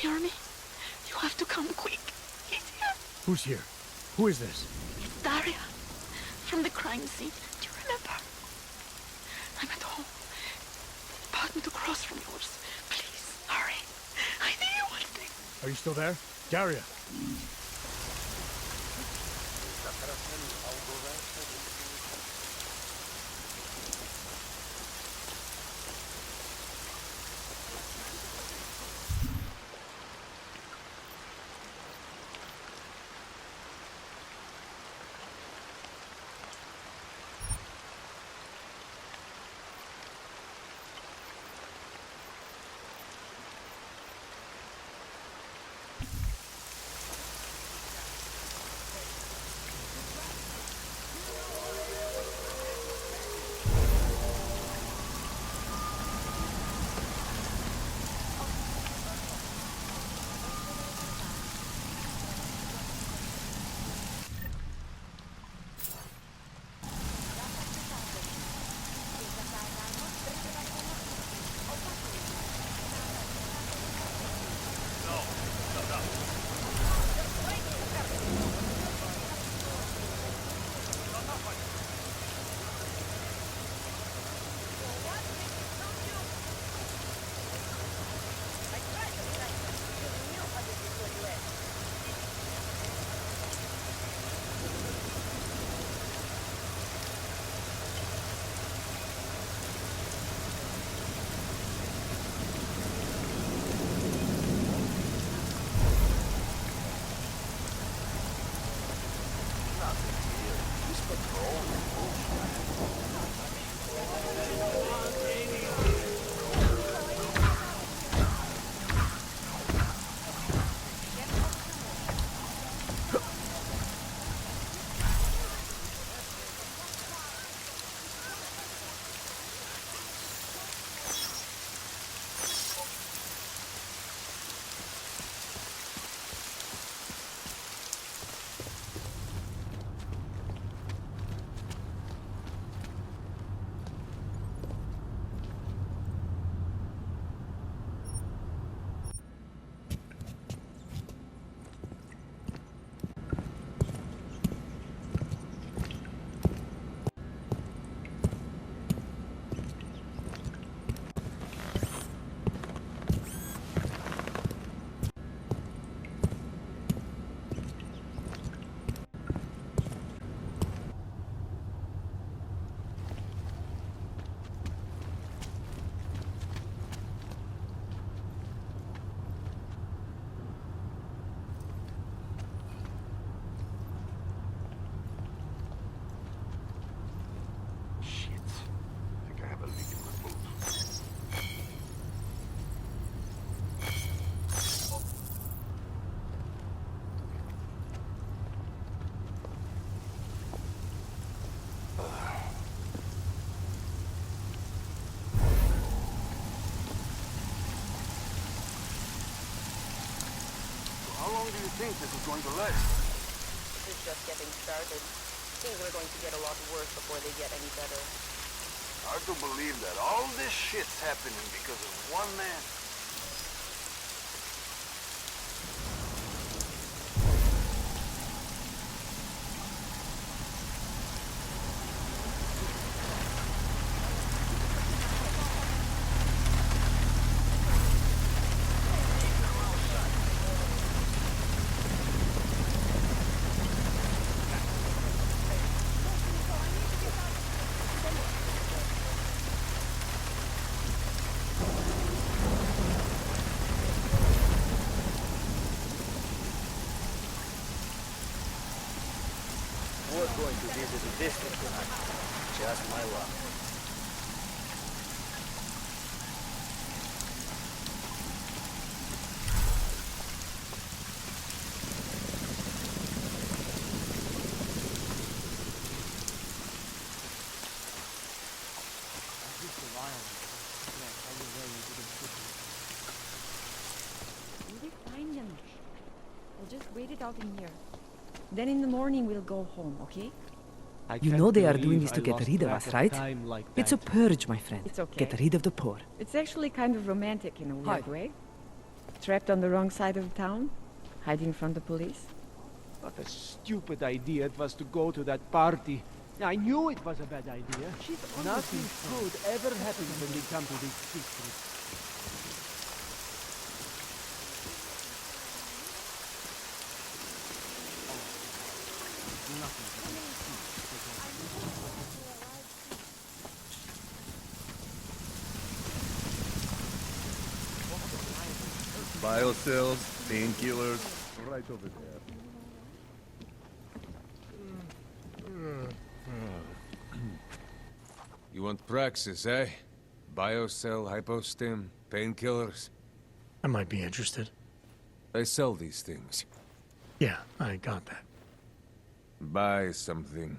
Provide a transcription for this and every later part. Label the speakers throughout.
Speaker 1: hear me? You have to come quick. He's here.
Speaker 2: Who's here? Who is this?
Speaker 1: It's Daria. From the crime scene. Do you remember? I'm at home. Apartment across from yours. Please, hurry. I need you one thing.
Speaker 2: Are you still there? Daria!
Speaker 3: How long do you think this is going to last?
Speaker 4: This is just getting started. Things are going to get a lot worse before they get any better.
Speaker 3: Hard to believe that all this shit's happening because of one man.
Speaker 5: We're going to visit the district tonight. Just my luck.
Speaker 6: We'll be fine, Janusz. We'll just wait it out in here. Then in the morning we'll go home, okay?
Speaker 7: You know they are doing this to get rid of us, right? It's a purge, my friend.
Speaker 6: It's okay.
Speaker 7: Get rid of the poor.
Speaker 6: It's actually kind of romantic in a weird way. Trapped on the wrong side of the town? Hiding from the police?
Speaker 5: What a stupid idea it was to go to that party. I knew it was a bad idea. Nothing good ever happens when we come to these secrets.
Speaker 8: Biocells, painkillers, right over there.
Speaker 9: You want Praxis, eh? Biocell, hypostim, painkillers?
Speaker 2: I might be interested.
Speaker 9: I sell these things.
Speaker 2: Yeah, I got that.
Speaker 9: Buy something.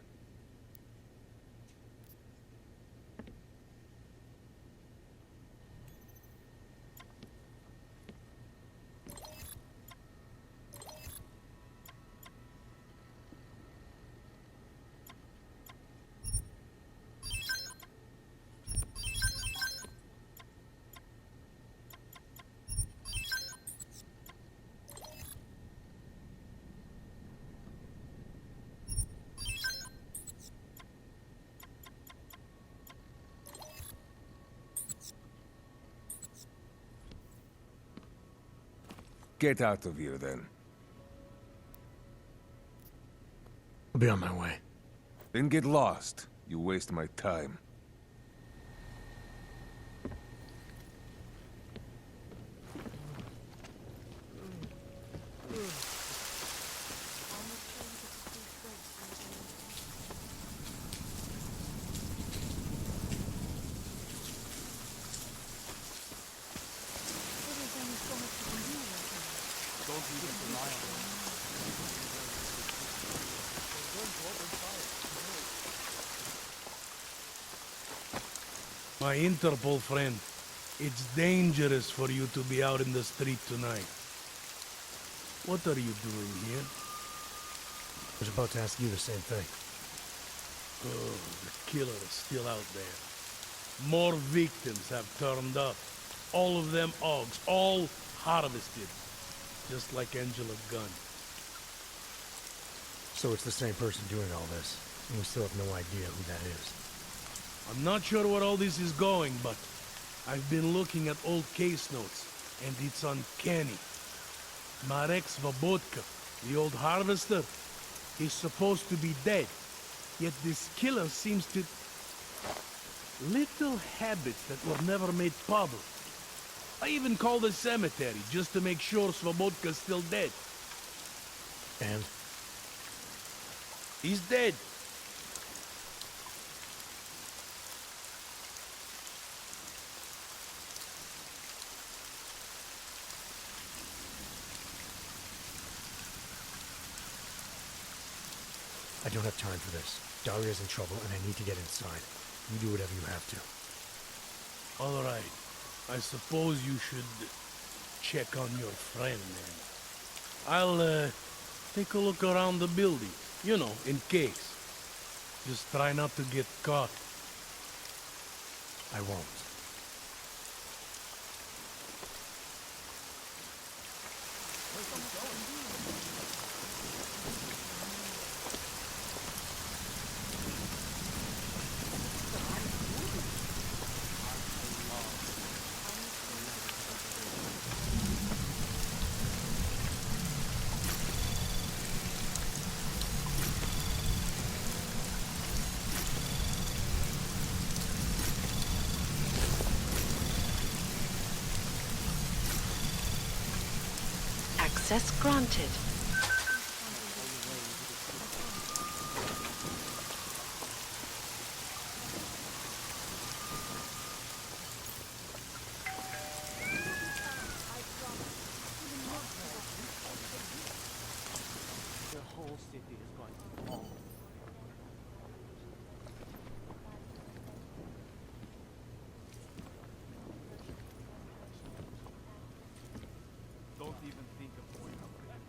Speaker 9: Get out of here, then.
Speaker 2: I'll be on my way.
Speaker 9: Then get lost. You waste my time.
Speaker 10: My Interpol friend, it's dangerous for you to be out in the street tonight. What are you doing here?
Speaker 2: I was about to ask you the same thing.
Speaker 10: Oh, the killer is still out there. More victims have turned up. All of them Augs, all harvested. Just like Angela Gunn.
Speaker 2: So it's the same person doing all this, and we still have no idea who that is.
Speaker 10: I'm not sure where all this is going, but I've been looking at old case notes, and it's uncanny. Marek Svobotka, the old harvester, is supposed to be dead, yet this killer seems to... Little habits that were never made public. I even called the cemetery just to make sure Svobodka's still dead.
Speaker 2: And?
Speaker 10: He's dead.
Speaker 2: I don't have time for this. Daria's in trouble, and I need to get inside. You do whatever you have to.
Speaker 10: All right. I suppose you should check on your friend then. I'll take a look around the building. You know, in case. Just try not to get caught.
Speaker 2: I won't.
Speaker 1: Access granted.
Speaker 5: The whole city is going to fall.
Speaker 10: Don't even think of going up there.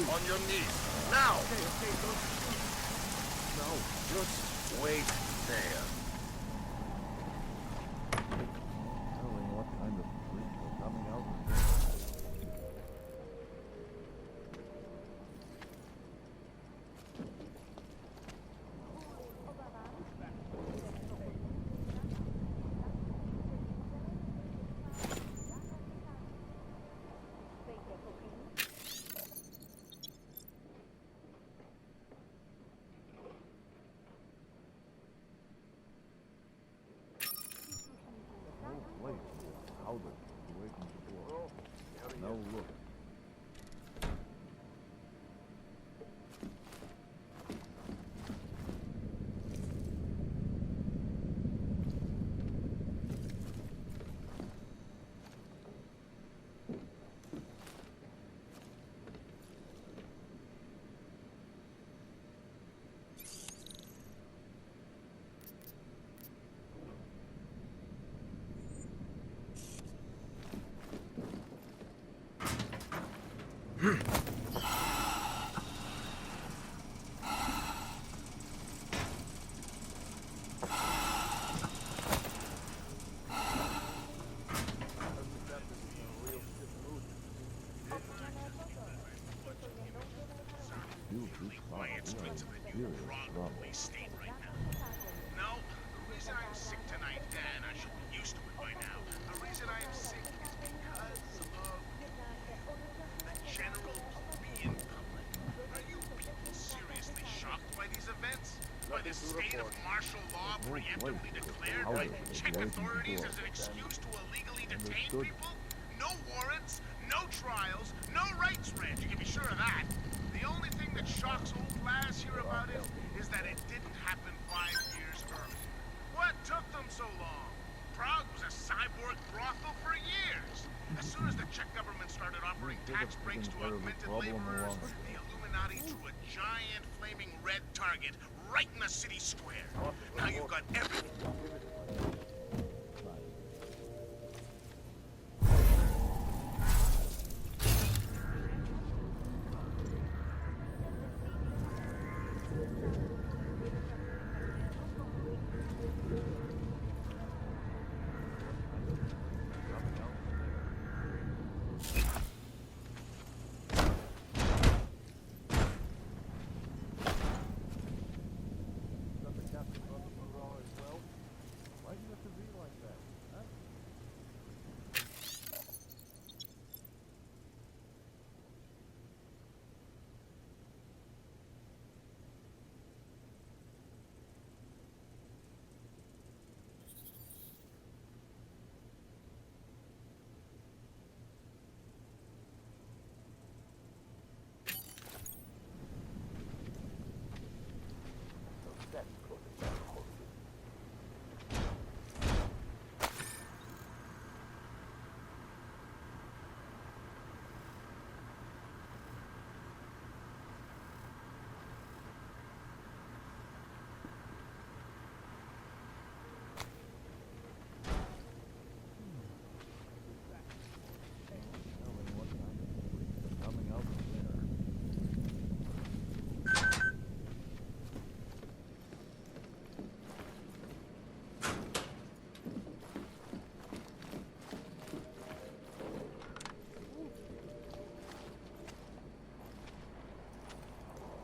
Speaker 3: On your knees. Now!
Speaker 8: Okay, don't shoot.
Speaker 3: No, just wait there.
Speaker 8: Telling what kind of freaks are coming out. Powder away from the door. Now look.
Speaker 11: Quiet streets of the new probably state right now. No, the reason I'm sick tonight, and I should be used to it by now, the reason I am sick is because of the general plebeian public. Are you people seriously shocked by these events? By this state of martial law preemptively declared by Czech authorities as an excuse to illegally detain people? No warrants, no trials, no rights read, you can be sure of that. The only thing that shocks old lads here about it is that it didn't happen 5 years earlier. What took them so long? Prague was a cyborg brothel for years. As soon as the Czech government started offering tax breaks to augmented laborers, the Illuminati drew a giant flaming red target right in the city square. Now you've got everything.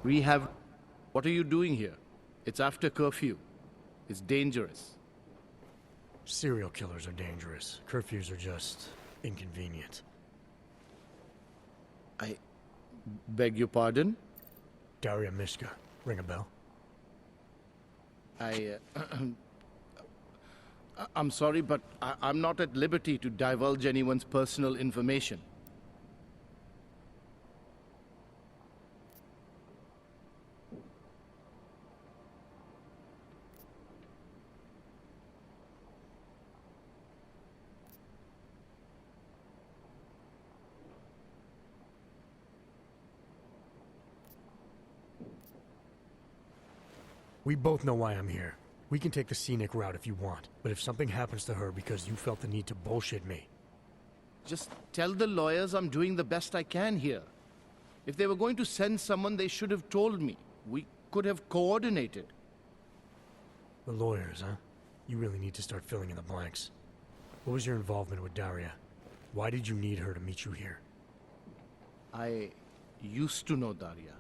Speaker 12: We have... What are you doing here? It's after curfew. It's dangerous.
Speaker 2: Serial killers are dangerous. Curfews are just inconvenient.
Speaker 12: I beg your pardon?
Speaker 2: Daria Miska. Ring a bell?
Speaker 12: I'm sorry, but I'm not at liberty to divulge anyone's personal information.
Speaker 2: We both know why I'm here. We can take the scenic route if you want, but if something happens to her because you felt the need to bullshit me...
Speaker 12: Just tell the lawyers I'm doing the best I can here. If they were going to send someone, they should have told me. We could have coordinated.
Speaker 2: The lawyers, huh? You really need to start filling in the blanks. What was your involvement with Daria? Why did you need her to meet you here?
Speaker 12: I used to know Daria.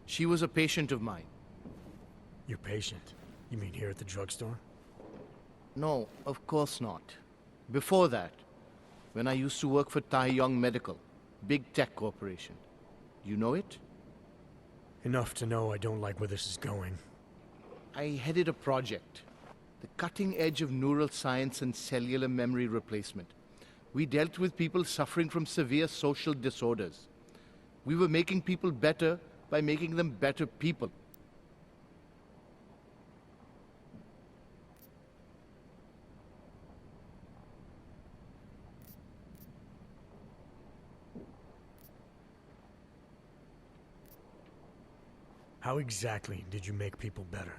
Speaker 12: She was a patient of mine.
Speaker 2: Your patient? You mean here at the drugstore?
Speaker 12: No, of course not. Before that, when I used to work for Tai Yong Medical, big tech corporation. You know it?
Speaker 2: Enough to know I don't like where this is going.
Speaker 12: I headed a project. The cutting edge of neural science and cellular memory replacement. We dealt with people suffering from severe social disorders. We were making people better by making them better people.
Speaker 2: How exactly did you make people better?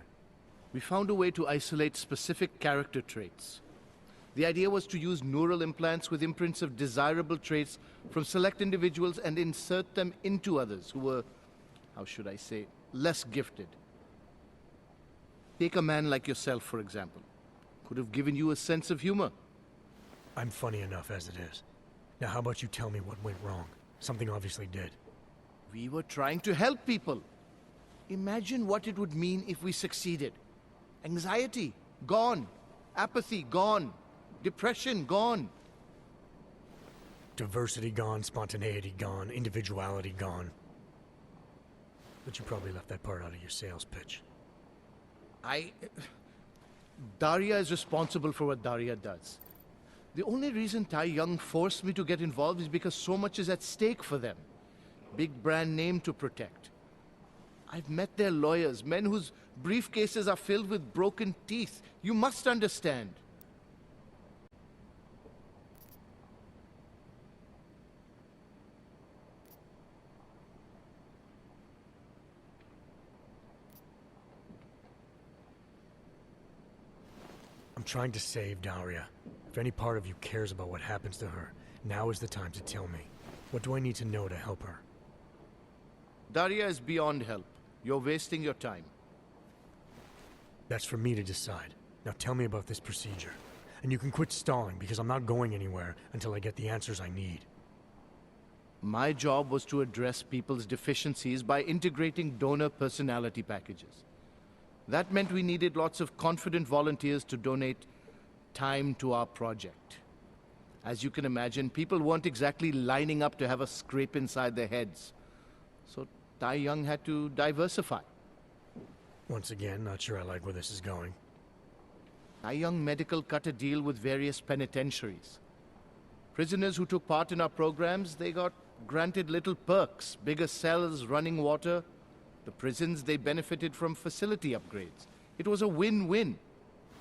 Speaker 12: We found a way to isolate specific character traits. The idea was to use neural implants with imprints of desirable traits from select individuals and insert them into others who were, how should I say, less gifted. Take a man like yourself, for example. Could have given you a sense of humor.
Speaker 2: I'm funny enough as it is. Now how about you tell me what went wrong? Something obviously did.
Speaker 12: We were trying to help people. Imagine what it would mean if we succeeded. Anxiety, gone. Apathy, gone. Depression, gone.
Speaker 2: Diversity gone, spontaneity gone, individuality gone. But you probably left that part out of your sales pitch.
Speaker 12: Daria is responsible for what Daria does. The only reason Tai Yong forced me to get involved is because so much is at stake for them. Big brand name to protect. I've met their lawyers, men whose briefcases are filled with broken teeth. You must understand.
Speaker 2: I'm trying to save Daria. If any part of you cares about what happens to her, now is the time to tell me. What do I need to know to help her?
Speaker 12: Daria is beyond help. You're wasting your time.
Speaker 2: That's for me to decide. Now tell me about this procedure. And you can quit stalling, because I'm not going anywhere until I get the answers I need.
Speaker 12: My job was to address people's deficiencies by integrating donor personality packages. That meant we needed lots of confident volunteers to donate time to our project. As you can imagine, people weren't exactly lining up to have a scrape inside their heads. So Tai Yong had to diversify.
Speaker 2: Once again, not sure I like where this is going.
Speaker 12: Tai Yong Medical cut a deal with various penitentiaries. Prisoners who took part in our programs, they got granted little perks, bigger cells, running water. The prisons, they benefited from facility upgrades. It was a win-win.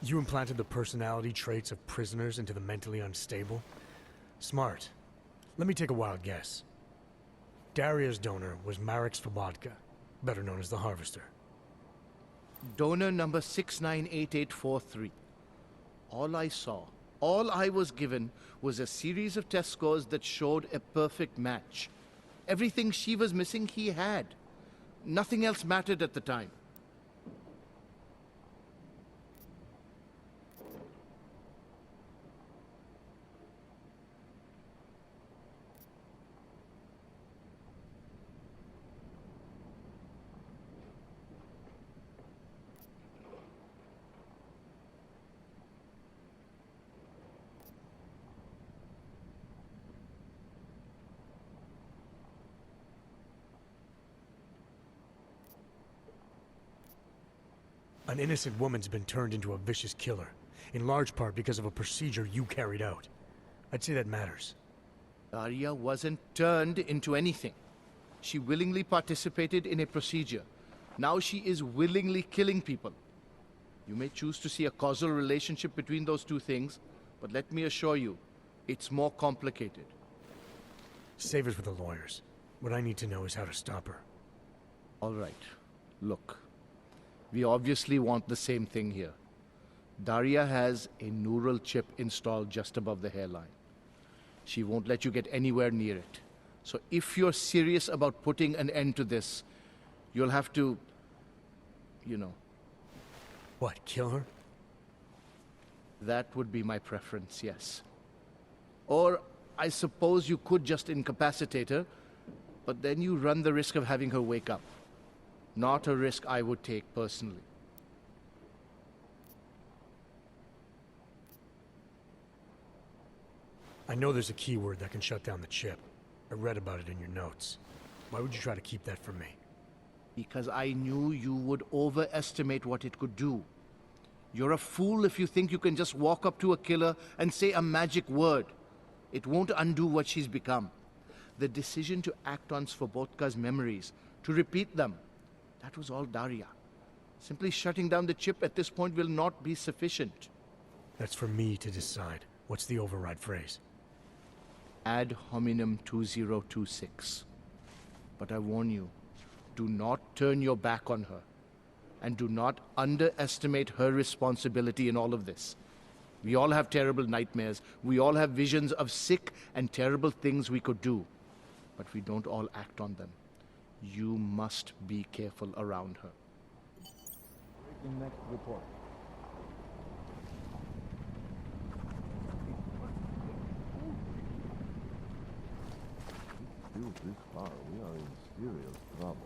Speaker 2: You implanted the personality traits of prisoners into the mentally unstable? Smart. Let me take a wild guess. Daria's donor was Marek Svobodka, better known as the Harvester.
Speaker 12: Donor number 698843. All I saw, all I was given, was a series of test scores that showed a perfect match. Everything she was missing, he had. Nothing else mattered at the time.
Speaker 2: An innocent woman's been turned into a vicious killer, in large part because of a procedure you carried out. I'd say that matters.
Speaker 12: Daria wasn't turned into anything. She willingly participated in a procedure. Now she is willingly killing people. You may choose to see a causal relationship between those two things, but let me assure you, it's more complicated.
Speaker 2: Save it for the lawyers. What I need to know is how to stop her.
Speaker 12: All right. Look. We obviously want the same thing here. Daria has a neural chip installed just above the hairline. She won't let you get anywhere near it. So if you're serious about putting an end to this, you'll have to, you know.
Speaker 2: What, kill her?
Speaker 12: That would be my preference, yes. Or I suppose you could just incapacitate her, but then you run the risk of having her wake up. Not a risk I would take personally.
Speaker 2: I know there's a keyword that can shut down the chip. I read about it in your notes. Why would you try to keep that from me?
Speaker 12: Because I knew you would overestimate what it could do. You're a fool if you think you can just walk up to a killer and say a magic word. It won't undo what she's become. The decision to act on Svobodka's memories, to repeat them, that was all Daria. Simply shutting down the chip at this point will not be sufficient.
Speaker 2: That's for me to decide. What's the override phrase?
Speaker 12: Ad hominem 2026. But I warn you, do not turn your back on her. And do not underestimate her responsibility in all of this. We all have terrible nightmares. We all have visions of sick and terrible things we could do. But we don't all act on them. You must be careful around her.
Speaker 8: Breaking next report. Still this far, we are in serious trouble.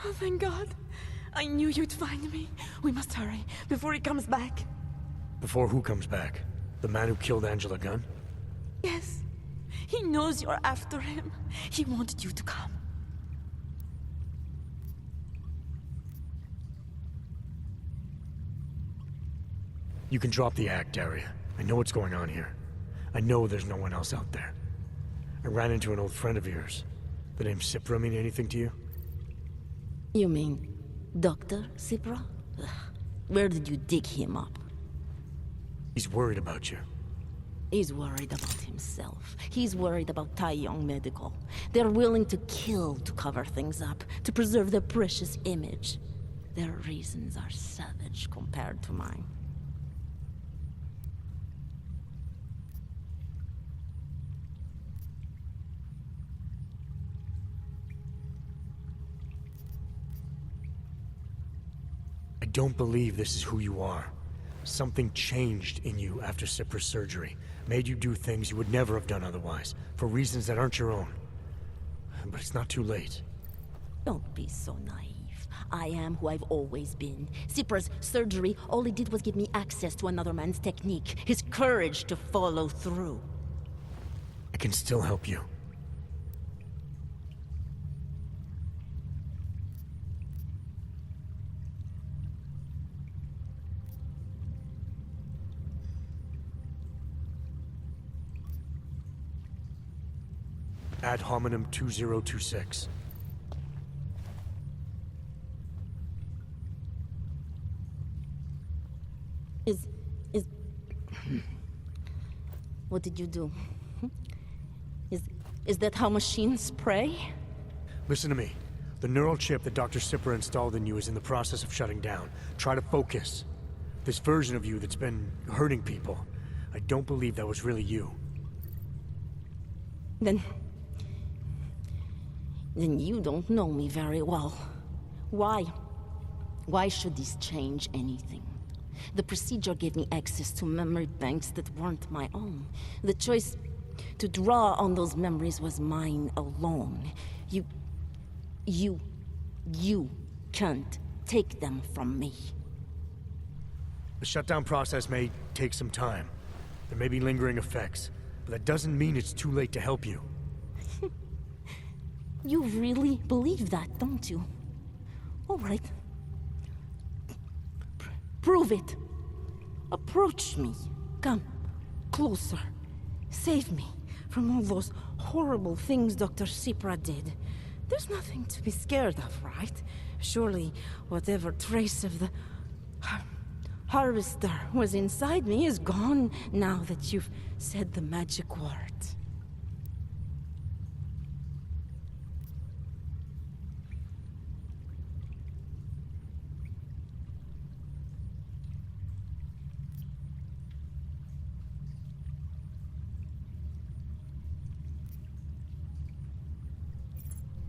Speaker 1: Oh, thank God. I knew you'd find me. We must hurry, before he comes back.
Speaker 2: Before who comes back? The man who killed Angela Gunn?
Speaker 1: Yes. He knows you're after him. He wanted you to come.
Speaker 2: You can drop the act, Daria. I know what's going on here. I know there's no one else out there. I ran into an old friend of yours. The name Sipra mean anything to you?
Speaker 13: You mean Dr. Sipra? Ugh. Where did you dig him up?
Speaker 2: He's worried about you.
Speaker 13: He's worried about himself. He's worried about Taiyong Medical. They're willing to kill to cover things up, to preserve their precious image. Their reasons are savage compared to mine.
Speaker 2: I don't believe this is who you are. Something changed in you after Sipra's surgery. Made you do things you would never have done otherwise, for reasons that aren't your own. But it's not too late.
Speaker 13: Don't be so naive. I am who I've always been. Sipra's surgery, all it did was give me access to another man's technique, his courage to follow through.
Speaker 2: I can still help you. Ad hominem 2026.
Speaker 13: What did you do? Is that how machines pray?
Speaker 2: Listen to me. The neural chip that Dr. Sipper installed in you is in the process of shutting down. Try to focus. This version of you that's been hurting people, I don't believe that was really you.
Speaker 13: Then you don't know me very well. Why? Why should this change anything? The procedure gave me access to memory banks that weren't my own. The choice to draw on those memories was mine alone. You can't take them from me.
Speaker 2: The shutdown process may take some time. There may be lingering effects, but that doesn't mean it's too late to help you.
Speaker 13: You really believe that, don't you? All right. Prove it. Approach me. Come. Closer. Save me from all those horrible things Dr. Sipra did. There's nothing to be scared of, right? Surely, whatever trace of the harvester was inside me is gone now that you've said the magic word.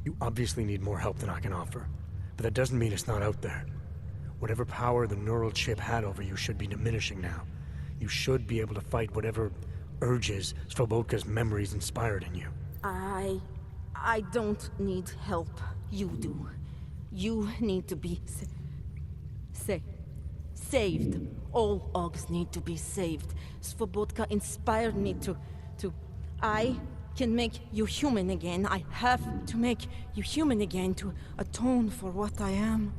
Speaker 2: You obviously need more help than I can offer, but that doesn't mean it's not out there. Whatever power the neural chip had over you should be diminishing now. You should be able to fight whatever urges Svobodka's memories inspired in you.
Speaker 13: I don't need help. You do. You need to be saved. All Ogs need to be saved. Svobodka inspired me to... I can make you human again. I have to make you human again to atone for what I am.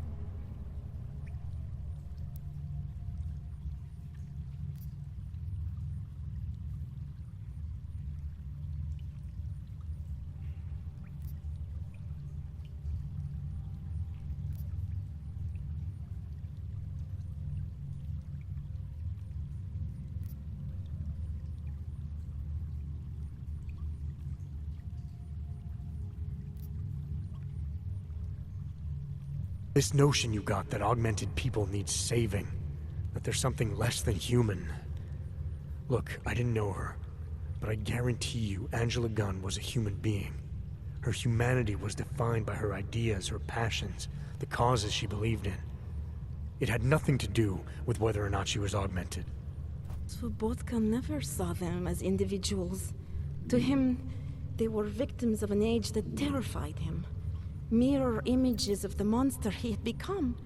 Speaker 2: This notion you got that augmented people need saving, that there's something less than human. Look, I didn't know her, but I guarantee you Angela Gunn was a human being. Her humanity was defined by her ideas, her passions, the causes she believed in. It had nothing to do with whether or not she was augmented.
Speaker 13: Svobodka never saw them as individuals. To him, they were victims of an age that terrified him. Mirror images of the monster he had become.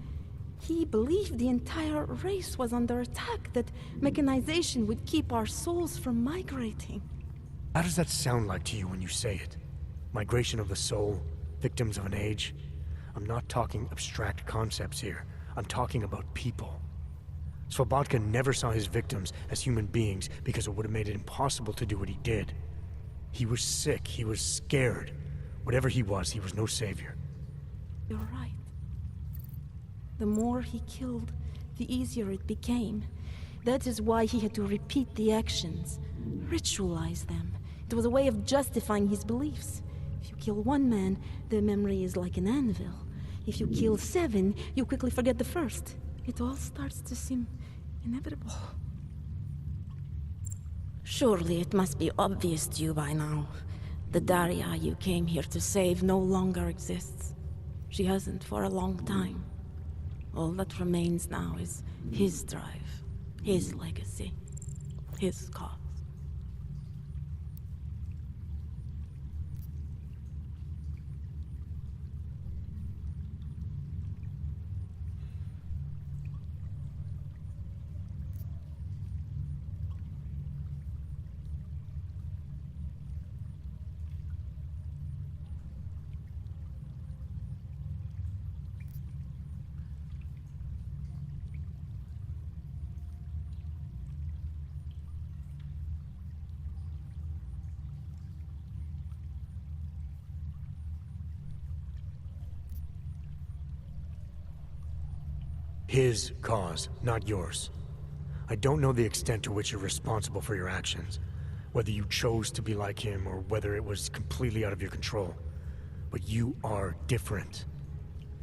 Speaker 13: He believed the entire race was under attack, that mechanization would keep our souls from migrating.
Speaker 2: How does that sound like to you when you say it? Migration of the soul, victims of an age? I'm not talking abstract concepts here. I'm talking about people. Svobodka never saw his victims as human beings because it would have made it impossible to do what he did. He was sick, he was scared. Whatever he was no savior.
Speaker 13: You're right. The more he killed, the easier it became. That is why he had to repeat the actions, ritualize them. It was a way of justifying his beliefs. If you kill one man, the memory is like an anvil. If you kill 7, you quickly forget the first. It all starts to seem inevitable. Surely it must be obvious to you by now. The Daria you came here to save no longer exists. She hasn't for a long time. All that remains now is his drive, his legacy, his cause.
Speaker 2: His cause, not yours. I don't know the extent to which you're responsible for your actions, whether you chose to be like him or whether it was completely out of your control. But you are different.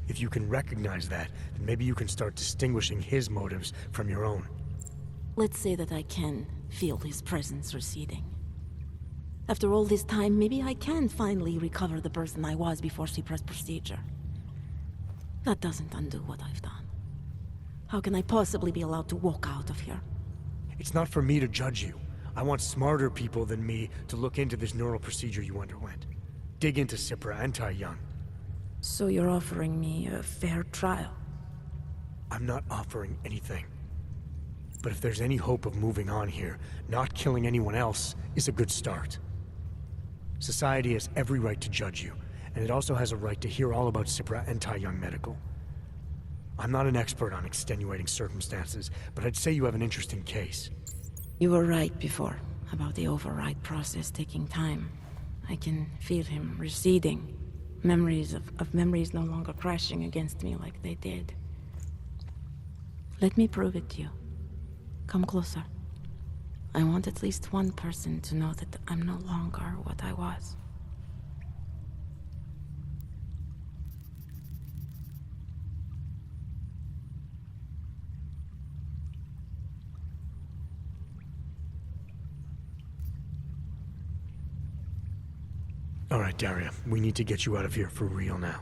Speaker 2: If you can recognize that, then maybe you can start distinguishing his motives from your own.
Speaker 13: Let's say that I can feel his presence receding. After all this time, maybe I can finally recover the person I was before Cypra's procedure. That doesn't undo what I've done. How can I possibly be allowed to walk out of here?
Speaker 2: It's not for me to judge you. I want smarter people than me to look into this neural procedure you underwent. Dig into Cypra and Tai Young.
Speaker 13: So you're offering me a fair trial?
Speaker 2: I'm not offering anything. But if there's any hope of moving on here, not killing anyone else is a good start. Society has every right to judge you, and it also has a right to hear all about Cypra and Tai Young Medical. I'm not an expert on extenuating circumstances, but I'd say you have an interesting case.
Speaker 13: You were right before, about the override process taking time. I can feel him receding. Memories of memories no longer crashing against me like they did. Let me prove it to you. Come closer. I want at least one person to know that I'm no longer what I was.
Speaker 2: All right, Daria, we need to get you out of here for real now.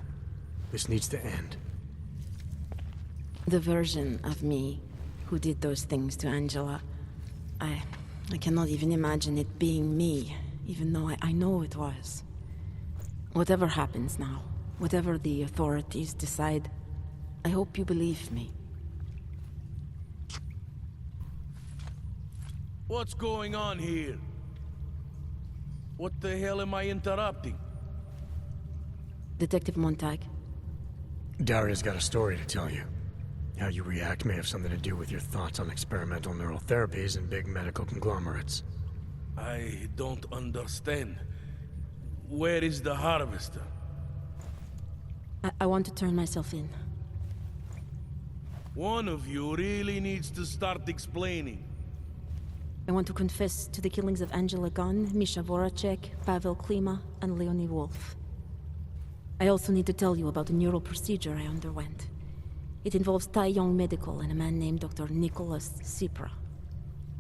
Speaker 2: This needs to end.
Speaker 13: The version of me who did those things to Angela, I cannot even imagine it being me, even though I know it was. Whatever happens now, whatever the authorities decide, I hope you believe me.
Speaker 10: What's going on here? What the hell am I interrupting?
Speaker 13: Detective Montag.
Speaker 2: Daria's got a story to tell you. How you react may have something to do with your thoughts on experimental neural therapies and big medical conglomerates.
Speaker 10: I don't understand. Where is the harvester?
Speaker 13: I want to turn myself in.
Speaker 10: One of you really needs to start explaining.
Speaker 13: I want to confess to the killings of Angela Gunn, Misha Voracek, Pavel Klima, and Leonie Wolf. I also need to tell you about the neural procedure I underwent. It involves Tai Young Medical and a man named Dr. Nicholas Cypra.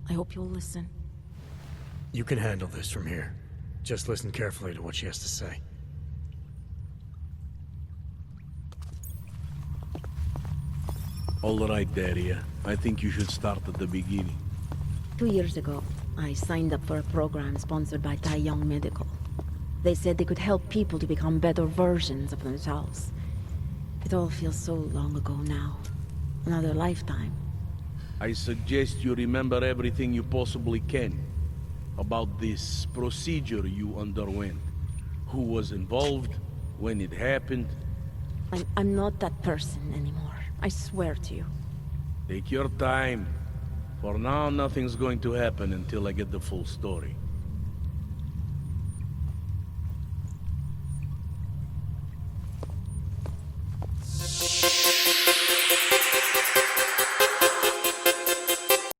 Speaker 13: I hope you'll listen.
Speaker 2: You can handle this from here. Just listen carefully to what she has to say.
Speaker 10: All right, Daria. I think you should start at the beginning.
Speaker 13: 2 years ago, I signed up for a program sponsored by Tai Young Medical. They said they could help people to become better versions of themselves. It all feels so long ago now. Another lifetime.
Speaker 10: I suggest you remember everything you possibly can about this procedure you underwent. Who was involved, when it happened.
Speaker 13: I'm not that person anymore. I swear to you.
Speaker 10: Take your time. For now, nothing's going to happen until I get the full story.